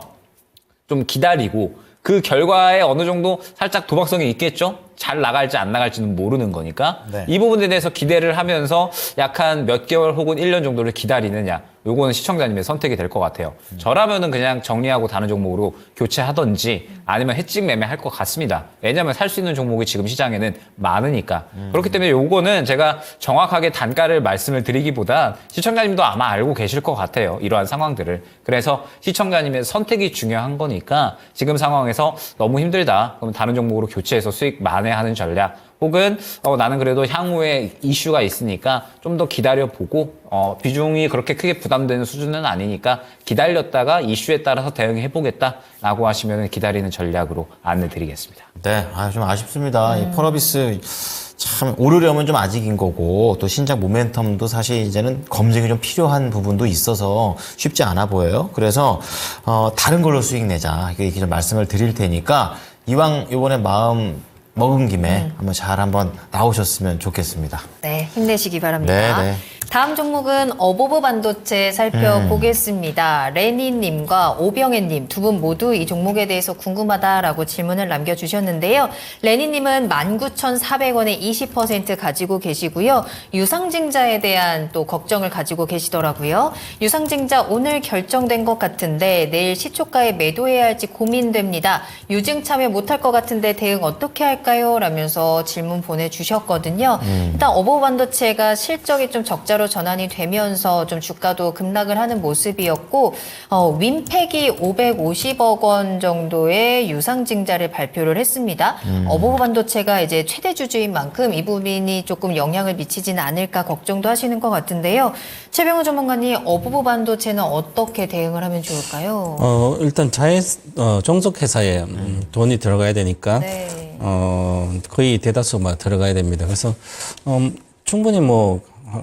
좀 기다리고 그 결과에 어느 정도 살짝 도박성이 있겠죠? 잘 나갈지 안 나갈지는 모르는 거니까 네. 이 부분에 대해서 기대를 하면서 약한 몇 개월 혹은 1년 정도를 기다리느냐 요거는 시청자님의 선택이 될 것 같아요. 저라면은 그냥 정리하고 다른 종목으로 교체하던지 아니면 해찍 매매할 것 같습니다. 왜냐하면 살 수 있는 종목이 지금 시장에는 많으니까. 그렇기 때문에 요거는 제가 정확하게 단가를 말씀을 드리기보다 시청자님도 아마 알고 계실 것 같아요. 이러한 상황들을. 그래서 시청자님의 선택이 중요한 거니까 지금 상황에서 너무 힘들다. 그럼 다른 종목으로 교체해서 수익 만회하는 전략. 혹은 나는 그래도 향후에 이슈가 있으니까 좀 더 기다려보고 비중이 그렇게 크게 부담되는 수준은 아니니까 기다렸다가 이슈에 따라서 대응해보겠다라고 하시면 기다리는 전략으로 안내드리겠습니다. 네, 좀 아쉽습니다. 이 펄어비스 참 오르려면 좀 아직인 거고 또 신작 모멘텀도 사실 이제는 검증이 좀 필요한 부분도 있어서 쉽지 않아 보여요. 그래서 다른 걸로 수익 내자 이렇게 좀 말씀을 드릴 테니까 이왕 이번에 마음 먹은 김에 한번 나오셨으면 좋겠습니다. 네, 힘내시기 바랍니다. 네. 다음 종목은 어보브 반도체 살펴보겠습니다. 레니님과 오병혜님 두 분 모두 이 종목에 대해서 궁금하다라고 질문을 남겨주셨는데요. 레니님은 19,400원에 20% 가지고 계시고요. 유상증자에 대한 또 걱정을 가지고 계시더라고요. 유상증자 오늘 결정된 것 같은데 내일 시초가에 매도해야 할지 고민됩니다. 유증 참여 못할 것 같은데 대응 어떻게 할까요? 라면서 질문 보내주셨거든요. 일단 어보브 반도체가 실적이 좀 적자로 전환이 되면서 좀 주가도 급락을 하는 모습이었고 윈팩이 550억 원 정도의 유상증자를 발표를 했습니다. 어보브 반도체가 이제 최대 주주인 만큼 이 부분이 조금 영향을 미치지는 않을까 걱정도 하시는 것 같은데요. 최병훈 전문가님, 어보브 반도체는 어떻게 대응을 하면 좋을까요? 일단 종속회사에 돈이 들어가야 되니까 네. 거의 대다수 들어가야 됩니다. 그래서 충분히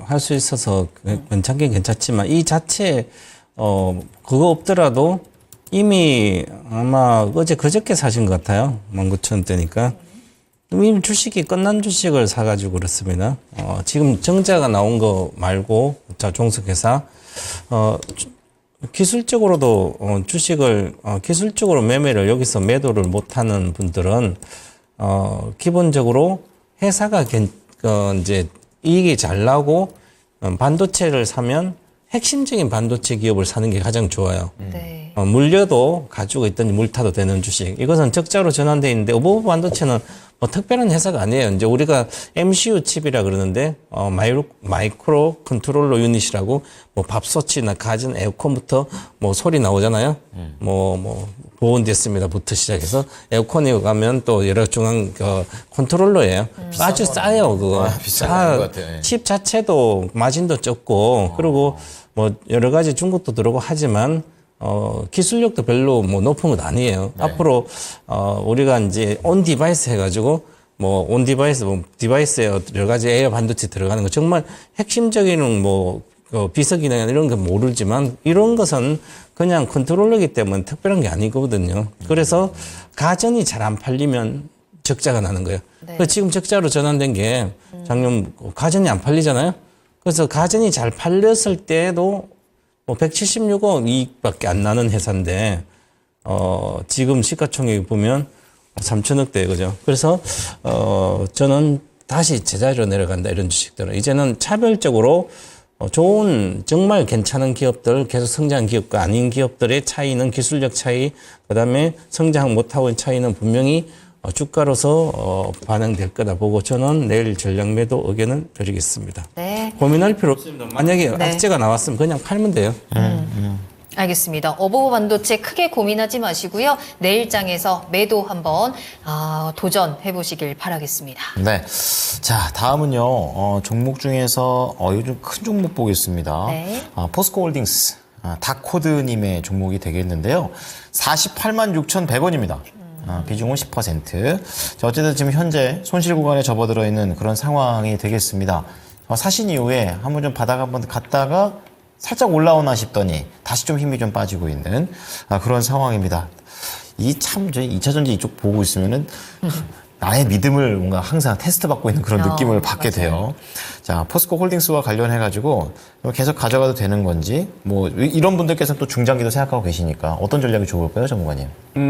할 수 있어서 괜찮긴 괜찮지만 이 자체 그거 없더라도 이미 아마 그저께 사신 것 같아요. 19,000원대니까. 이미 주식이 끝난 주식을 사가지고 그렇습니다. 지금 정자가 나온 거 말고 종속회사 기술적으로도 기술적으로 매매를 여기서 매도를 못하는 분들은 기본적으로 회사가 이제 이익이 잘 나고 반도체를 사면 핵심적인 반도체 기업을 사는 게 가장 좋아요. 네. 물려도 가지고 있든지 물타도 되는 주식. 이것은 적자로 전환되어 있는데 어버버 반도체는 뭐 특별한 회사가 아니에요. 이제 우리가 MCU 칩이라 그러는데 마이크로 컨트롤러 유닛이라고 뭐 밥솥이나 가전 에어컨부터 뭐 소리 나오잖아요. 뭐 보온됐습니다부터 시작해서 에어컨에 가면 또 여러 중앙 컨트롤러예요. 아주 싸요 그거. 비싼 것 같아요. 예. 칩 자체도 마진도 적고 그리고 뭐 여러 가지 중국도 들어오고 하지만 기술력도 별로 뭐 높은 건 아니에요. 앞으로 우리가 이제 온 디바이스 해가지고 뭐 온 디바이스 뭐 디바이스에 여러 가지 에어 반도체 들어가는 거 정말 핵심적인 뭐 비서기능 이런 건 모르지만 이런 것은 그냥 컨트롤러기 때문에 특별한 게 아니거든요. 그래서 가전이 잘 안 팔리면 적자가 나는 거예요. 네. 그래서 지금 적자로 전환된 게 작년 가전이 안 팔리잖아요. 그래서 가전이 잘 팔렸을 때도 뭐 176억 이익밖에 안 나는 회사인데 지금 시가총액 보면 3천억대 그죠? 그래서 저는 다시 제자리로 내려간다 이런 주식들은 이제는 차별적으로 좋은 정말 괜찮은 기업들 계속 성장한 기업과 아닌 기업들의 차이는 기술력 차이 그다음에 성장 못하고 있는 차이는 분명히 주가로서 반영될 거다 보고 저는 내일 전략 매도 의견을 드리겠습니다. 네. 고민할 필요 없습니다. 만약에 네. 악재가 나왔으면 그냥 팔면 돼요. 알겠습니다. 어버버 반도체 크게 고민하지 마시고요. 내일장에서 매도 한번 도전해 보시길 바라겠습니다. 네. 자, 다음은요, 종목 중에서 요즘 큰 종목 보겠습니다. 네. 포스코 홀딩스, 다코드님의 종목이 되겠는데요. 486,100원입니다. 비중은 10%. 자, 어쨌든 지금 현재 손실 구간에 접어들어 있는 그런 상황이 되겠습니다. 사신 이후에 한번 좀 바닥 한번 갔다가 살짝 올라오나 싶더니 다시 좀 힘이 좀 빠지고 있는 그런 상황입니다. 저희 2차전지 이쪽 보고 있으면은 나의 믿음을 뭔가 항상 테스트 받고 있는 그런 느낌을 받게 돼요. 자, 포스코 홀딩스와 관련해가지고 계속 가져가도 되는 건지, 뭐, 이런 분들께서는 또 중장기도 생각하고 계시니까 어떤 전략이 좋을까요, 전문가님?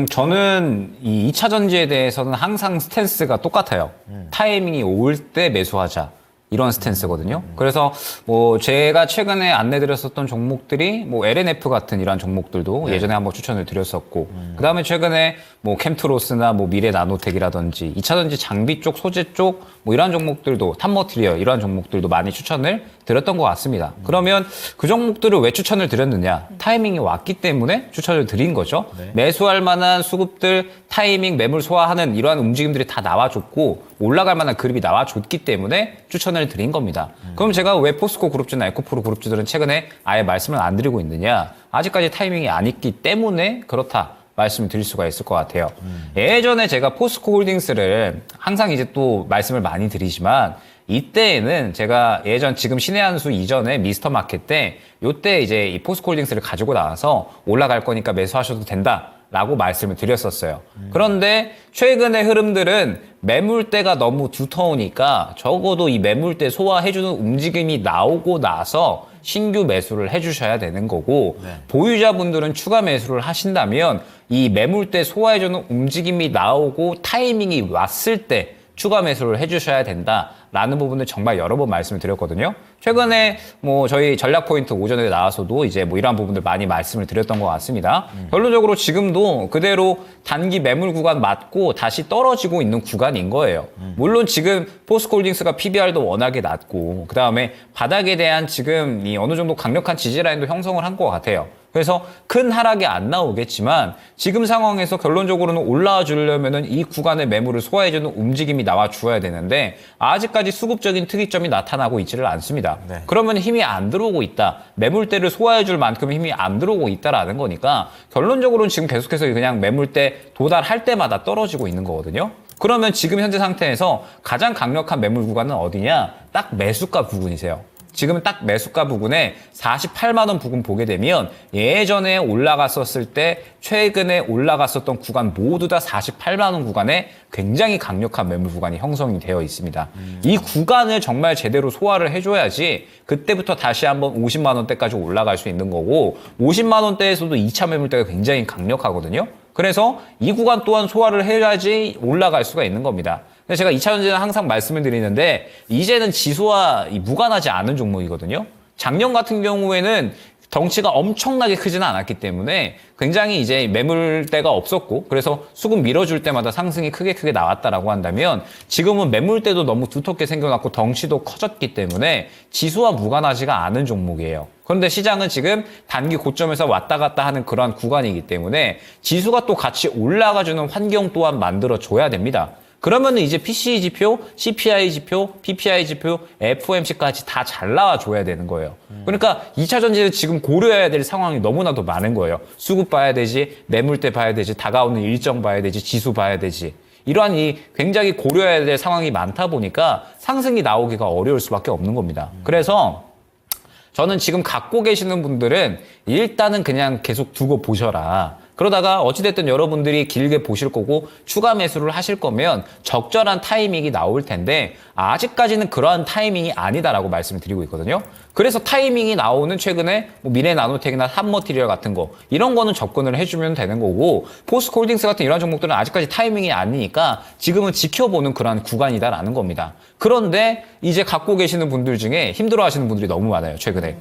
저는 이 2차 전지에 대해서는 항상 스탠스가 똑같아요. 타이밍이 올 때 매수하자. 이런 스탠스거든요. 그래서 뭐 제가 최근에 안내드렸었던 종목들이 뭐 LNF 같은 이런 종목들도 예전에 한번 추천을 드렸었고 그다음에 최근에 뭐 캠트로스나 뭐 미래 나노텍이라든지 2차전지 장비 쪽, 소재 쪽 뭐 이런 종목들도 탑머티리얼 이런 종목들도 많이 추천을 드렸던 것 같습니다. 그러면 그 종목들을 왜 추천을 드렸느냐? 타이밍이 왔기 때문에 추천을 드린 거죠. 매수할 만한 수급들, 타이밍, 매물 소화하는 이러한 움직임들이 다 나와줬고 올라갈 만한 그립이 나와줬기 때문에 추천을 드린 겁니다. 그럼 제가 왜 포스코 그룹주나 에코프로 그룹주들은 최근에 아예 말씀을 안 드리고 있느냐? 아직까지 타이밍이 안 있기 때문에 그렇다. 말씀을 드릴 수가 있을 것 같아요. 예전에 제가 포스코 홀딩스를 항상 이제 또 말씀을 많이 드리지만 이때에는 제가 지금 신의 한수 이전에 미스터 마켓 때 요때 이제 이 포스코 홀딩스를 가지고 나와서 올라갈 거니까 매수하셔도 된다. 라고 말씀을 드렸었어요. 그런데 최근의 흐름들은 매물대가 너무 두터우니까 적어도 이 매물대 소화해주는 움직임이 나오고 나서 신규 매수를 해주셔야 되는 거고 보유자분들은 추가 매수를 하신다면 이 매물대 소화해주는 움직임이 나오고 타이밍이 왔을 때 추가 매수를 해주셔야 된다라는 부분을 정말 여러 번 말씀을 드렸거든요. 최근에 뭐 저희 전략 포인트 오전에 나와서도 이제 뭐 이러한 부분들 많이 말씀을 드렸던 것 같습니다. 결론적으로 지금도 그대로 단기 매물 구간 맞고 다시 떨어지고 있는 구간인 거예요. 물론 지금 포스코홀딩스가 PBR도 워낙에 낮고 그 다음에 바닥에 대한 지금 이 어느 정도 강력한 지지 라인도 형성을 한 것 같아요. 그래서 큰 하락이 안 나오겠지만 지금 상황에서 결론적으로는 올라와 주려면은 이 구간의 매물을 소화해주는 움직임이 나와 주어야 되는데 아직까지 수급적인 특이점이 나타나고 있지를 않습니다. 그러면 힘이 안 들어오고 있다. 매물대를 소화해줄 만큼 힘이 안 들어오고 있다라는 거니까 결론적으로는 지금 계속해서 그냥 매물대 도달할 때마다 떨어지고 있는 거거든요. 그러면 지금 현재 상태에서 가장 강력한 매물 구간은 어디냐? 딱 매수가 부근이세요. 지금 딱 매수가 부근에 48만 원 부근 보게 되면 예전에 올라갔었을 때 최근에 올라갔었던 구간 모두 다 48만 원 구간에 굉장히 강력한 매물 구간이 형성이 되어 있습니다. 이 구간을 정말 제대로 소화를 해줘야지 그때부터 다시 한번 50만 원대까지 올라갈 수 있는 거고 50만 원대에서도 2차 매물대가 굉장히 강력하거든요. 그래서 이 구간 또한 소화를 해야지 올라갈 수가 있는 겁니다. 근데 제가 2차전지는 항상 말씀을 드리는데 이제는 지수와 무관하지 않은 종목이거든요. 작년 같은 경우에는 덩치가 엄청나게 크지는 않았기 때문에 굉장히 이제 매물대가 없었고 그래서 수급 밀어줄 때마다 상승이 크게 나왔다라고 한다면 지금은 매물대도 너무 두텁게 생겨났고 덩치도 커졌기 때문에 지수와 무관하지가 않은 종목이에요. 그런데 시장은 지금 단기 고점에서 왔다 갔다 하는 그러한 구간이기 때문에 지수가 또 같이 올라가주는 환경 또한 만들어줘야 됩니다. 그러면 이제 PCE 지표, CPI 지표, PPI 지표, FOMC까지 다 잘 나와줘야 되는 거예요. 그러니까 2차 전지는 지금 고려해야 될 상황이 너무나도 많은 거예요. 수급 봐야 되지, 매물대 봐야 되지, 다가오는 일정 봐야 되지, 지수 봐야 되지. 이러한 이 굉장히 고려해야 될 상황이 많다 보니까 상승이 나오기가 어려울 수밖에 없는 겁니다. 그래서 저는 지금 갖고 계시는 분들은 일단은 그냥 계속 두고 보셔라. 그러다가 어찌됐든 여러분들이 길게 보실 거고 추가 매수를 하실 거면 적절한 타이밍이 나올 텐데 아직까지는 그러한 타이밍이 아니다라고 말씀을 드리고 있거든요. 그래서 타이밍이 나오는 최근에 뭐 미래나노텍이나 한머티리얼 같은 거 이런 거는 접근을 해주면 되는 거고 포스코홀딩스 같은 이런 종목들은 아직까지 타이밍이 아니니까 지금은 지켜보는 그러한 구간이다라는 겁니다. 그런데 이제 갖고 계시는 분들 중에 힘들어하시는 분들이 너무 많아요. 최근에.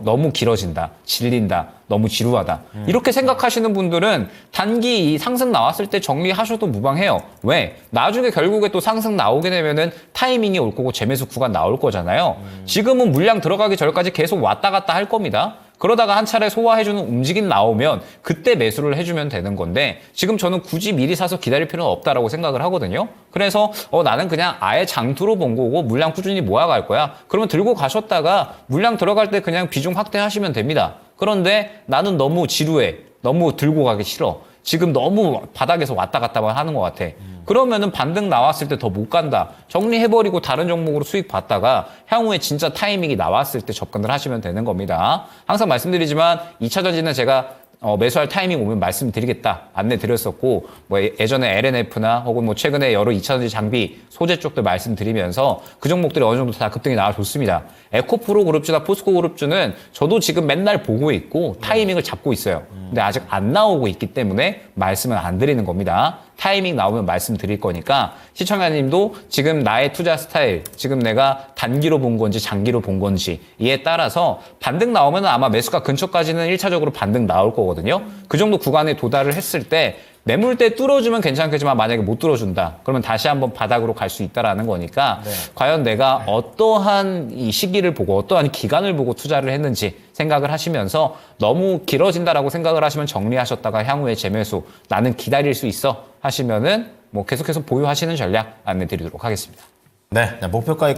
너무 길어진다, 질린다, 너무 지루하다. 이렇게 생각하시는 분들은 단기 이 상승 나왔을 때 정리하셔도 무방해요. 왜? 나중에 결국에 또 상승 나오게 되면은 타이밍이 올 거고 재매수 구간 나올 거잖아요. 지금은 물량 들어가기 전까지 계속 왔다 갔다 할 겁니다. 그러다가 한 차례 소화해주는 움직임 나오면 그때 매수를 해주면 되는 건데 지금 저는 굳이 미리 사서 기다릴 필요는 없다라고 생각을 하거든요. 그래서 나는 그냥 아예 장투로 본 거고 물량 꾸준히 모아갈 거야. 그러면 들고 가셨다가 물량 들어갈 때 그냥 비중 확대하시면 됩니다. 그런데 나는 너무 지루해. 너무 들고 가기 싫어. 지금 너무 바닥에서 왔다 갔다만 하는 것 같아. 그러면은 반등 나왔을 때 더 못 간다. 정리해버리고 다른 종목으로 수익 봤다가 향후에 진짜 타이밍이 나왔을 때 접근을 하시면 되는 겁니다. 항상 말씀드리지만 2차 전지는 제가 매수할 타이밍 오면 말씀드리겠다 안내 드렸었고 뭐 예전에 LNF나 혹은 뭐 최근에 여러 2차 전지 장비 소재 쪽들 말씀드리면서 그 종목들이 어느 정도 다 급등이 나와줬습니다. 에코프로 그룹주나 포스코 그룹주는 저도 지금 맨날 보고 있고 타이밍을 잡고 있어요. 근데 아직 안 나오고 있기 때문에 말씀을 안 드리는 겁니다. 타이밍 나오면 말씀드릴 거니까 시청자님도 지금 나의 투자 스타일, 지금 내가 단기로 본 건지 장기로 본 건지 이에 따라서 반등 나오면 아마 매수가 근처까지는 1차적으로 반등 나올 거거든요. 그 정도 구간에 도달을 했을 때 매물대 뚫어주면 괜찮겠지만 만약에 못 뚫어준다. 그러면 다시 한번 바닥으로 갈 수 있다라는 거니까 과연 내가 어떠한 이 시기를 보고 어떠한 기간을 보고 투자를 했는지 생각을 하시면서 너무 길어진다라고 생각을 하시면 정리하셨다가 향후에 재매수 나는 기다릴 수 있어 하시면은 뭐 계속해서 보유하시는 전략 안내 드리도록 하겠습니다. 네, 목표가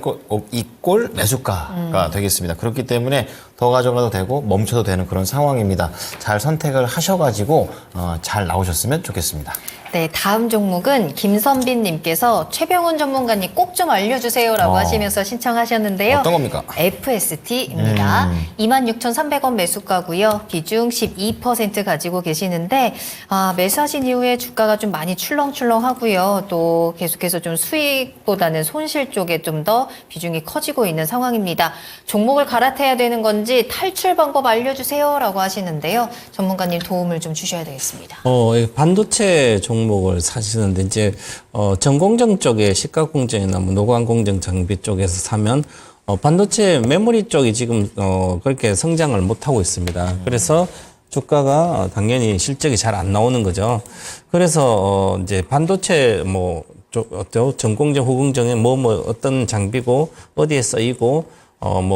이꼴 매수가가 되겠습니다. 그렇기 때문에 더 가져가도 되고 멈춰도 되는 그런 상황입니다. 잘 선택을 하셔가지고 잘 나오셨으면 좋겠습니다. 네, 다음 종목은 김선빈님께서 최병훈 전문가님 꼭 좀 알려주세요라고 하시면서 신청하셨는데요. 어떤 겁니까? FST입니다. 26,300원 매수가고요. 비중 12% 가지고 계시는데 매수하신 이후에 주가가 좀 많이 출렁출렁하고요. 또 계속해서 좀 수익보다는 손실 쪽에 좀 더 비중이 커지고 있는 상황입니다. 종목을 갈아타야 되는 건지 탈출 방법 알려주세요라고 하시는데요. 전문가님 도움을 좀 주셔야 되겠습니다. 반도체 종목을 사시는데 이제 전공정 쪽에 시가공정이나 뭐 노광공정 장비 쪽에서 사면 반도체 메모리 쪽이 지금 그렇게 성장을 못 하고 있습니다. 그래서 주가가 당연히 실적이 잘 안 나오는 거죠. 그래서 이제 반도체 전공정, 후공정에 어떤 장비고 어디에 쓰이고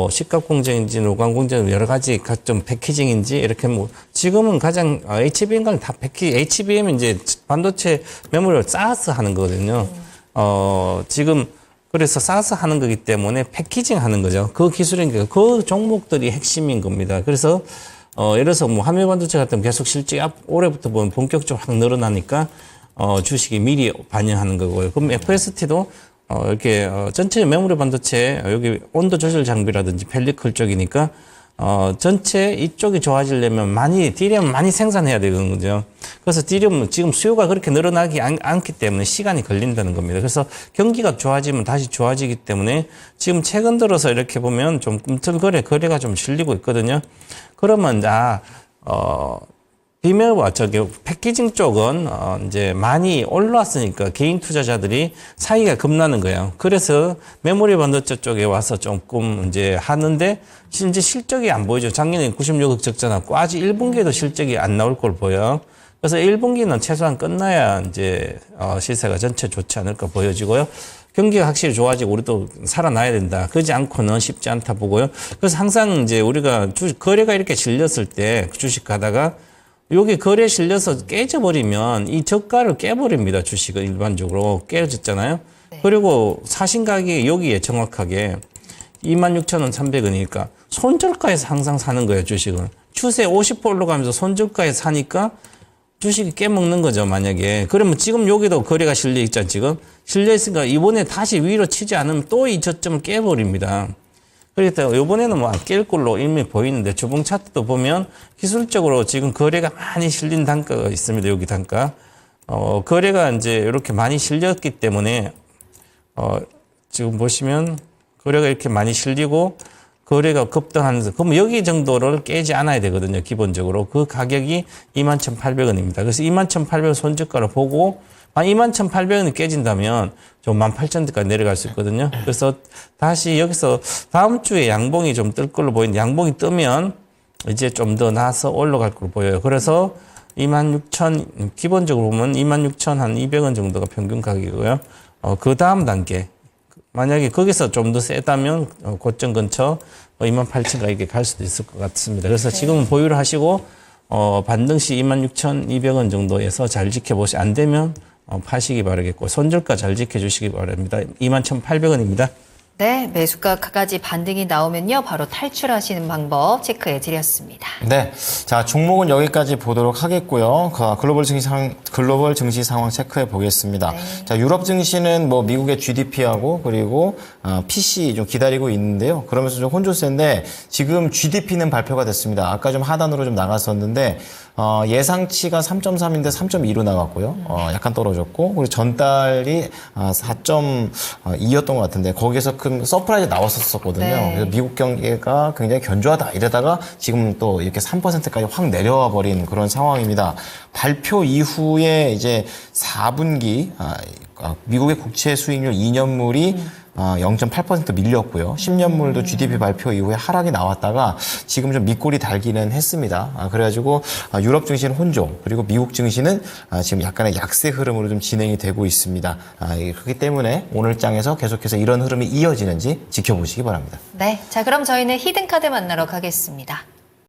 시가공정인지 노광공정 여러 가지 각종 패키징인지 이렇게 지금은 가장 HBM과는 다 HBM은 이제 반도체 메모리를 쌓아서 하는 거거든요. 지금 그래서 쌓아서 하는 거기 때문에 패키징 하는 거죠. 그 기술이니까 그 종목들이 핵심인 겁니다. 그래서 예를 들어서 한미반도체 같은 계속 실적이 올해부터 보면 본격적으로 확 늘어나니까 주식이 미리 반영하는 거고요. 그럼 FST도 이렇게 전체 메모리 반도체 여기 온도 조절 장비라든지 펠리클 쪽이니까 전체 이쪽이 좋아지려면 디램 많이 생산해야 되는 거죠. 그래서 디램은 지금 수요가 그렇게 늘어나기 않기 때문에 시간이 걸린다는 겁니다. 그래서 경기가 좋아지면 다시 좋아지기 때문에 지금 최근 들어서 이렇게 보면 좀 꿈틀거려 거래가 좀 실리고 있거든요. 그러면 저기 패키징 쪽은 이제 많이 올라왔으니까 개인 투자자들이 사이가 겁나는 거예요. 그래서 메모리 반도체 쪽에 와서 조금 이제 하는데 이제 실적이 안 보이죠. 작년에 96억 적자 났고 아직 1분기에도 실적이 안 나올 걸 보여요. 그래서 1분기는 최소한 끝나야 이제 시세가 전체 좋지 않을까 보여지고요. 경기가 확실히 좋아지고 우리도 살아나야 된다. 그러지 않고는 쉽지 않다 보고요. 그래서 항상 이제 우리가 거래가 이렇게 실렸을 때 주식 가다가 여기 거래 실려서 깨져버리면 이 저가를 깨버립니다. 주식은 일반적으로 깨졌잖아요. 네. 그리고 사신 가격이 여기에 정확하게 26,000원 300원이니까 손절가에서 항상 사는 거예요. 주식은. 추세 50% 올라가면서 손절가에 사니까 주식이 깨먹는 거죠. 만약에. 그러면 지금 여기도 거래가 실려 있잖아요. 지금. 실려 있으니까 이번에 다시 위로 치지 않으면 또 이 저점을 깨버립니다. 그렇기 이번에는 뭐 안 깰 걸로 이미 보이는데 주봉 차트도 보면 기술적으로 지금 거래가 많이 실린 단가가 있습니다. 여기 단가. 거래가 이제 이렇게 많이 실렸기 때문에 지금 보시면 거래가 이렇게 많이 실리고 거래가 급등하면서 그럼 여기 정도를 깨지 않아야 되거든요. 기본적으로. 그 가격이 21,800원입니다. 그래서 21,800원 손저가를 보고 21,800원이 깨진다면 좀 18,000원까지 내려갈 수 있거든요. 그래서 다시 여기서 다음 주에 양봉이 좀 뜰 걸로 보이는데 양봉이 뜨면 이제 좀 더 나서 올라갈 걸로 보여요. 그래서 26,000 기본적으로 보면 26,200원 정도가 평균 가격이고요. 그 다음 단계 만약에 거기서 좀 더 세다면 고점 근처 28,000까지 이렇게 갈 수도 있을 것 같습니다. 그래서 지금은 보유를 하시고 반등 시 26,200원 정도에서 잘 지켜보시 안 되면 파시기 바라겠고 손절가 잘 지켜주시기 바랍니다. 21,800원입니다. 네, 매수가까지 반등이 나오면요. 바로 탈출하시는 방법 체크해 드렸습니다. 네. 자, 종목은 여기까지 보도록 하겠고요. 글로벌 증시 상황 체크해 보겠습니다. 네. 자, 유럽 증시는 뭐 미국의 GDP하고 그리고 PC 좀 기다리고 있는데요. 그러면서 좀 혼조세인데 지금 GDP는 발표가 됐습니다. 아까 좀 하단으로 좀 나갔었는데 예상치가 3.3인데 3.2로 나왔고요. 약간 떨어졌고 그리고 전달이 4.2였던 것 같은데 거기에서 큰 서프라이즈 나왔었거든요. 네. 그래서 미국 경기가 굉장히 견조하다 이러다가 지금 또 이렇게 3%까지 확 내려와 버린 그런 상황입니다. 발표 이후에 이제 4분기 미국의 국채 수익률 2년물이 0.8% 밀렸고요. 10년물도 GDP 발표 이후에 하락이 나왔다가 지금 좀 밑골이 달기는 했습니다. 그래가지고 유럽 증시는 혼조, 그리고 미국 증시는 지금 약간의 약세 흐름으로 좀 진행이 되고 있습니다. 그렇기 때문에 오늘 장에서 계속해서 이런 흐름이 이어지는지 지켜보시기 바랍니다. 네, 자 그럼 저희는 히든카드 만나러 가겠습니다.